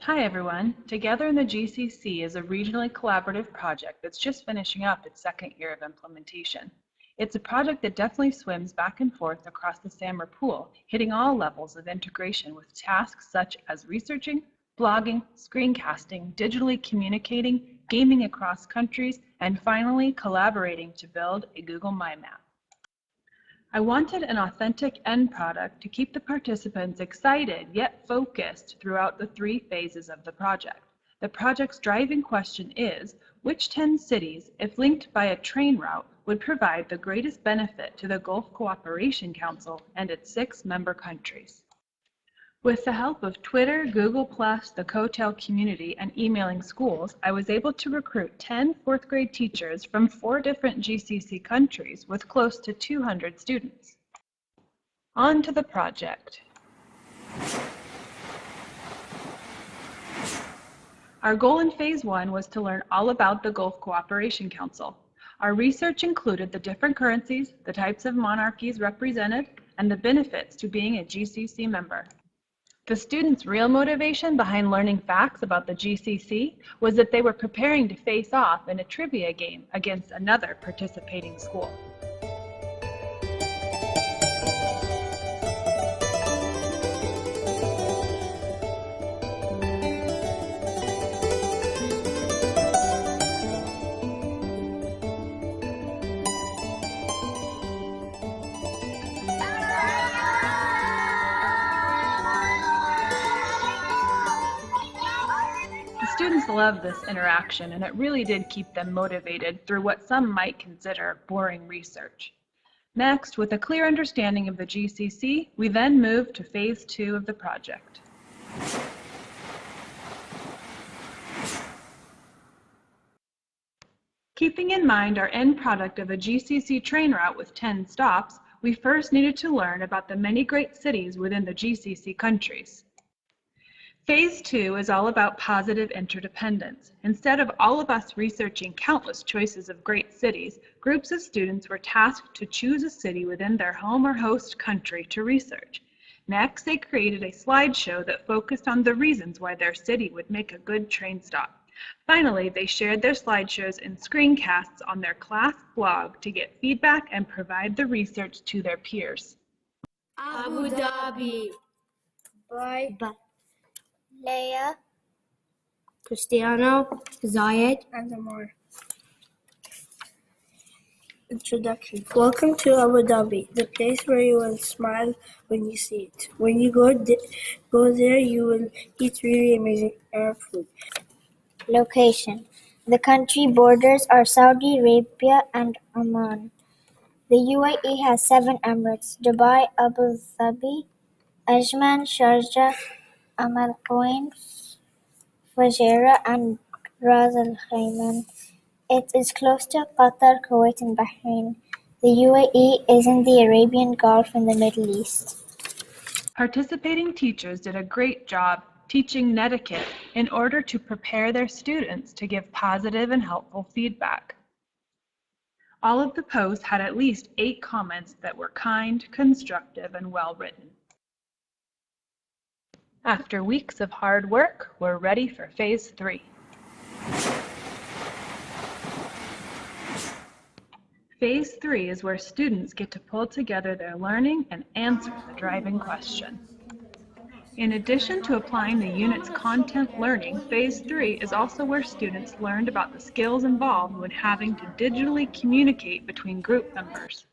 Hi everyone. Together in the GCC is a regionally collaborative project that's just finishing up its second year of implementation. It's a project that definitely swims back and forth across the SAMR pool, hitting all levels of integration with tasks such as researching, blogging, screencasting, digitally communicating, gaming across countries, and finally collaborating to build a Google My Map. I wanted an authentic end product to keep the participants excited yet focused throughout the 3 phases of the project. The project's driving question is, which 10 cities, if linked by a train route, would provide the greatest benefit to the Gulf Cooperation Council and its 6 member countries? With the help of Twitter, Google+, the Coattail community, and emailing schools, I was able to recruit 10 4th grade teachers from 4 different GCC countries with close to 200 students. On to the project. Our goal in Phase 1 was to learn all about the Gulf Cooperation Council. Our research included the different currencies, the types of monarchies represented, and the benefits to being a GCC member. The students' real motivation behind learning facts about the GCC was that they were preparing to face off in a trivia game against another participating school. Students love this interaction, and it really did keep them motivated through what some might consider boring research. Next, with a clear understanding of the GCC, we then moved to Phase 2 of the project. Keeping in mind our end product of a GCC train route with 10 stops, we first needed to learn about the many great cities within the GCC countries. Phase 2 is all about positive interdependence. Instead of all of us researching countless choices of great cities, groups of students were tasked to choose a city within their home or host country to research. Next, they created a slideshow that focused on the reasons why their city would make a good train stop. Finally, they shared their slideshows and screencasts on their class blog to get feedback and provide the research to their peers. Abu Dhabi. Bye. Leia, Cristiano, Zayed, and Amar. Introduction. Welcome to Abu Dhabi, the place where you will smile when you see it. When you go there, you will eat really amazing Arab food. Location. The country borders are Saudi Arabia and Oman. The UAE has 7 emirates: Dubai, Abu Dhabi, Ajman, Sharjah, Amal Quain, Fujairah, and Ras Al Khaimah. It is close to Qatar, Kuwait, and Bahrain. The UAE is in the Arabian Gulf in the Middle East. Participating teachers did a great job teaching netiquette in order to prepare their students to give positive and helpful feedback. All of the posts had at least 8 comments that were kind, constructive, and well-written. After weeks of hard work, we're ready for Phase 3. Phase 3 is where students get to pull together their learning and answer the driving question. In addition to applying the unit's content learning, Phase 3 is also where students learned about the skills involved when having to digitally communicate between group members.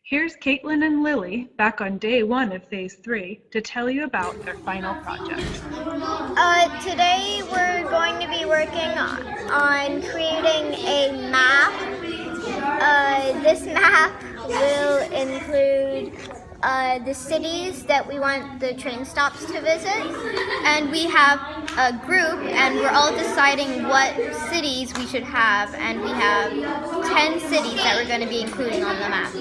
Here's Caitlin and Lily back on day 1 of Phase 3 to tell you about their final project. Today we're going to be working on creating a map. This map will include the cities that we want the train stops to visit, and we have a group and we're all deciding what cities we should have, and we have 10 cities that we're going to be including on the map.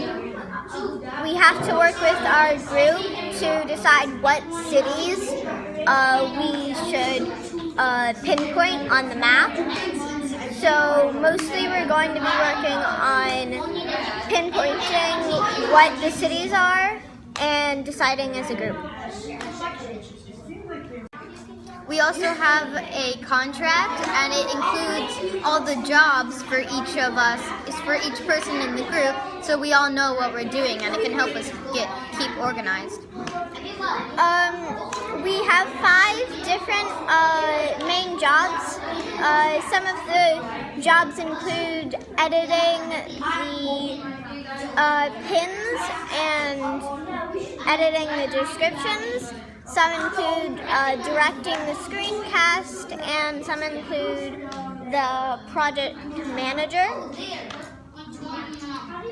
We have to work with our group to decide what cities we should pinpoint on the map. So mostly we're going to be working on pinpointing what the cities are and deciding as a group. We also have a contract, and it includes all the jobs for each of us, for each person in the group, so we all know what we're doing, and it can help us keep organized. We have 5 different main jobs. Some of the jobs include editing the pins and editing the descriptions. Some include directing the screencast, and some include the project manager.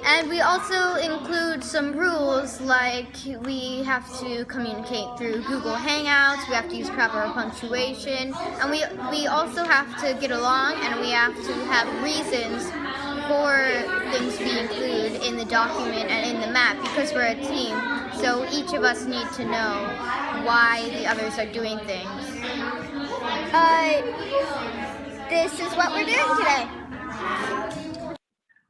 And we also include some rules, like we have to communicate through Google Hangouts, we have to use proper punctuation, and we also have to get along, and we have to have reasons for things we include in the document and in the map, because we're a team. So each of us need to know why the others are doing things. This is what we're doing today.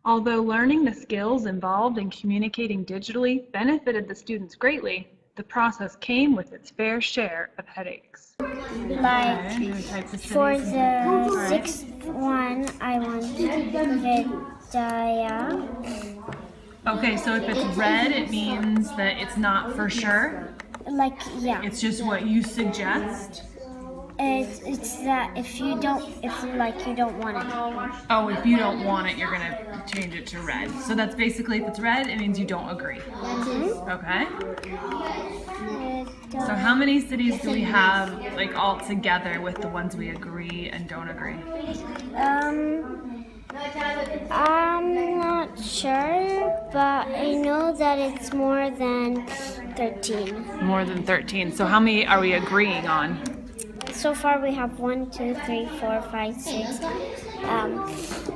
Although learning the skills involved in communicating digitally benefited the students greatly, the process came with its fair share of headaches. Like for the 6th one, I wanted Daya. Okay, so if it's red, it means that it's not for sure. Like, yeah. It's just what you suggest. It's that if you don't want it. Oh, if you don't want it, you're gonna change it to red. So that's basically, if it's red, it means you don't agree. Okay. So how many cities do we have, like, all together with the ones we agree and don't agree? I'm not sure, but I know that it's more than 13. More than 13. So how many are we agreeing on? So far we have 1, 2, 3, 4, 5, 6,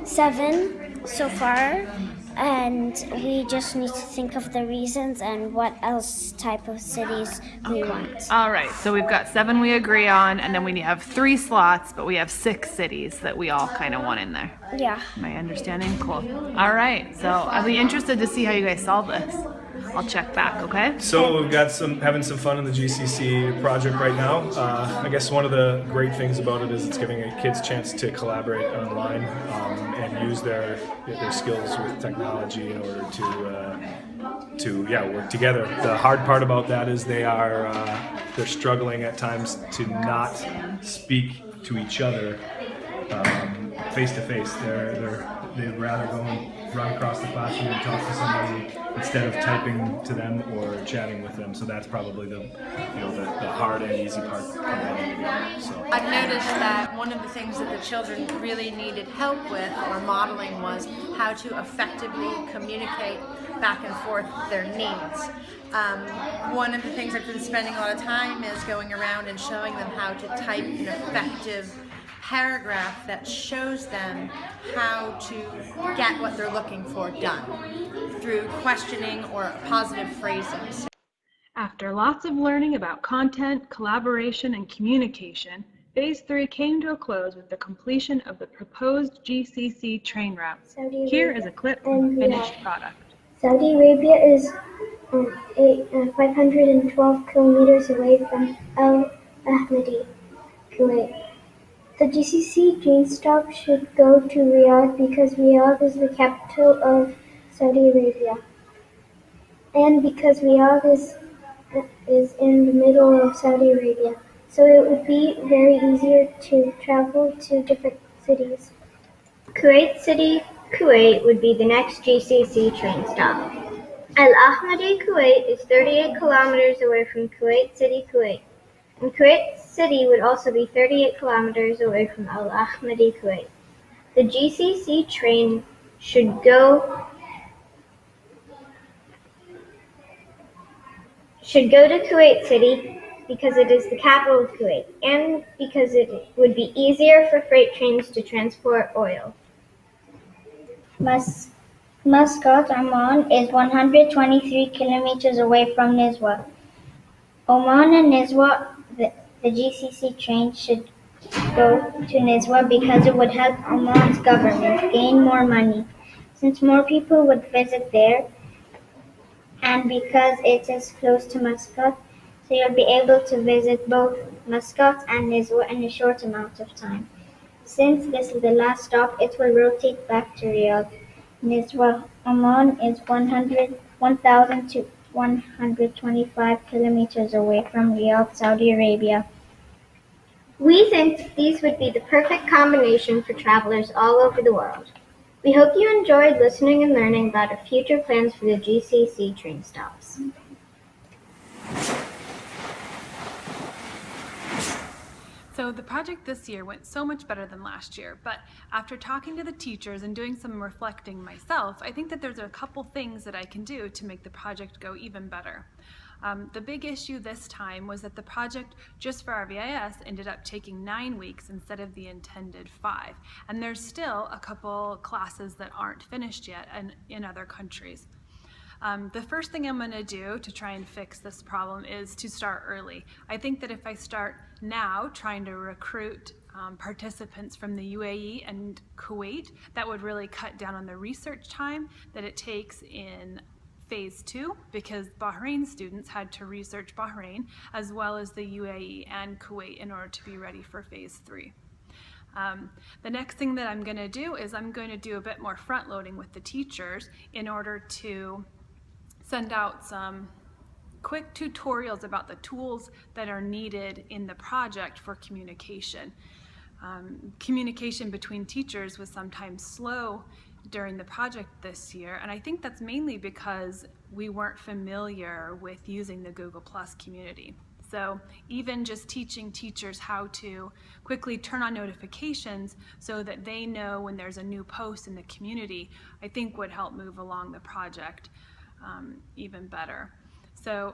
7 so far, and we just need to think of the reasons and what else type of cities we want. All right, so we've got 7 we agree on, and then we have 3 slots, but we have 6 cities that we all kind of want in there. Yeah. Am I understanding? Cool. All right, so I'll be interested to see how you guys solve this. I'll check back, okay? So we've got having some fun in the GCC project right now. I guess one of the great things about it is it's giving kids a chance to collaborate online and use their skills with technology in order to work together. The hard part about that is they're struggling at times to not speak to each other face to face. They'd rather go and run across the classroom and talk to somebody instead of typing to them or chatting with them. So that's probably the hard and easy part combining together. So I've noticed that one of the things that the children really needed help with or modeling was how to effectively communicate back and forth their needs. One of the things I've been spending a lot of time is going around and showing them how to type an effective paragraph that shows them how to get what they're looking for done through questioning or positive phrasing. After lots of learning about content, collaboration, and communication, Phase 3 came to a close with the completion of the proposed GCC train route. Here is a clip from the finished product. Saudi Arabia is 512 kilometers away from Al Ahmadi, Kuwait. The GCC train stop should go to Riyadh because Riyadh is the capital of Saudi Arabia, and because Riyadh is in the middle of Saudi Arabia, so it would be very easier to travel to different cities. Kuwait City, Kuwait would be the next GCC train stop. Al Ahmadi, Kuwait is 38 kilometers away from Kuwait City, Kuwait. And Kuwait City would also be 38 kilometers away from Al Ahmadi, Kuwait. The GCC train should go to Kuwait City because it is the capital of Kuwait, and because it would be easier for freight trains to transport oil. Muscat, Oman is 123 kilometers away from Nizwa. Oman and Nizwa, the GCC train should go to Nizwa because it would help Oman's government gain more money, since more people would visit there, and because it is close to Muscat, so you'll be able to visit both Muscat and Nizwa in a short amount of time. Since this is the last stop, it will rotate back to Riyadh. Nizwa, Oman is 1,000 to 125 kilometers away from Riyadh, Saudi Arabia. We think these would be the perfect combination for travelers all over the world. We hope you enjoyed listening and learning about our future plans for the GCC train stops. So the project this year went so much better than last year, but after talking to the teachers and doing some reflecting myself, I think that there's a couple things that I can do to make the project go even better. The big issue this time was that the project just for RVIS ended up taking 9 weeks instead of the intended 5, and there's still a couple classes that aren't finished yet in other countries. The first thing I'm going to do to try and fix this problem is to start early. I think that if I start now trying to recruit participants from the UAE and Kuwait, that would really cut down on the research time that it takes in Phase 2, because Bahrain students had to research Bahrain as well as the UAE and Kuwait in order to be ready for Phase 3. The next thing that I'm going to do is I'm going to do a bit more front loading with the teachers in order to send out some quick tutorials about the tools that are needed in the project for communication. Communication between teachers was sometimes slow during the project this year, and I think that's mainly because we weren't familiar with using the Google Plus community. So even just teaching teachers how to quickly turn on notifications so that they know when there's a new post in the community, I think would help move along the project even better. So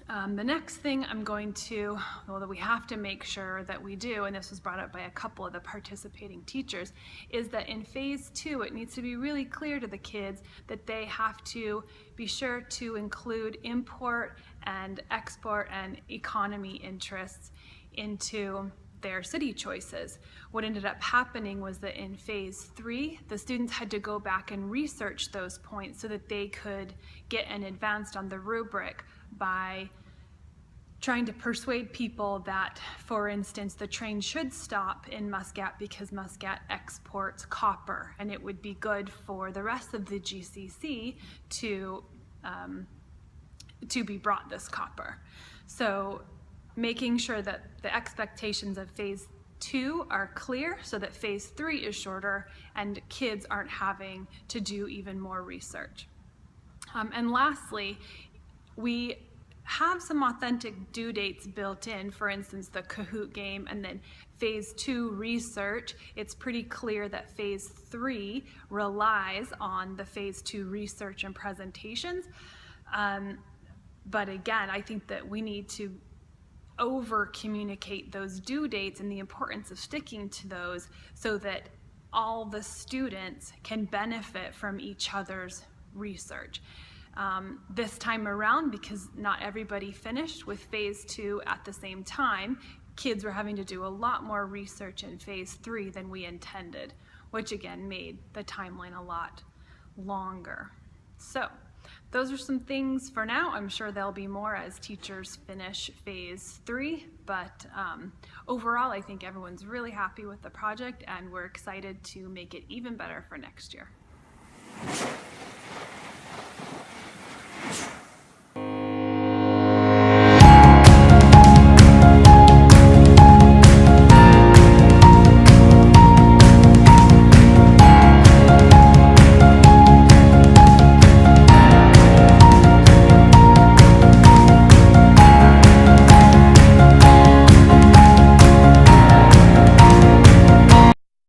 the next thing I'm going to, well, that we have to make sure that we do, and this was brought up by a couple of the participating teachers, is that in Phase 2 it needs to be really clear to the kids that they have to be sure to include import and export and economy interests into their city choices. What ended up happening was that in Phase 3, the students had to go back and research those points so that they could get an advanced on the rubric by trying to persuade people that, for instance, the train should stop in Muscat because Muscat exports copper, and it would be good for the rest of the GCC to be brought this copper. So making sure that the expectations of Phase 2 are clear so that Phase 3 is shorter and kids aren't having to do even more research. And lastly, we have some authentic due dates built in, for instance, the Kahoot game, and then Phase 2 research. It's pretty clear that Phase 3 relies on the Phase 2 research and presentations. But again, I think that we need to over communicate those due dates and the importance of sticking to those so that all the students can benefit from each other's research. This time around, because not everybody finished with Phase 2 at the same time, kids were having to do a lot more research in Phase 3 than we intended, which again made the timeline a lot longer. So those are some things for now. I'm sure there'll be more as teachers finish Phase 3, but overall I think everyone's really happy with the project and we're excited to make it even better for next year.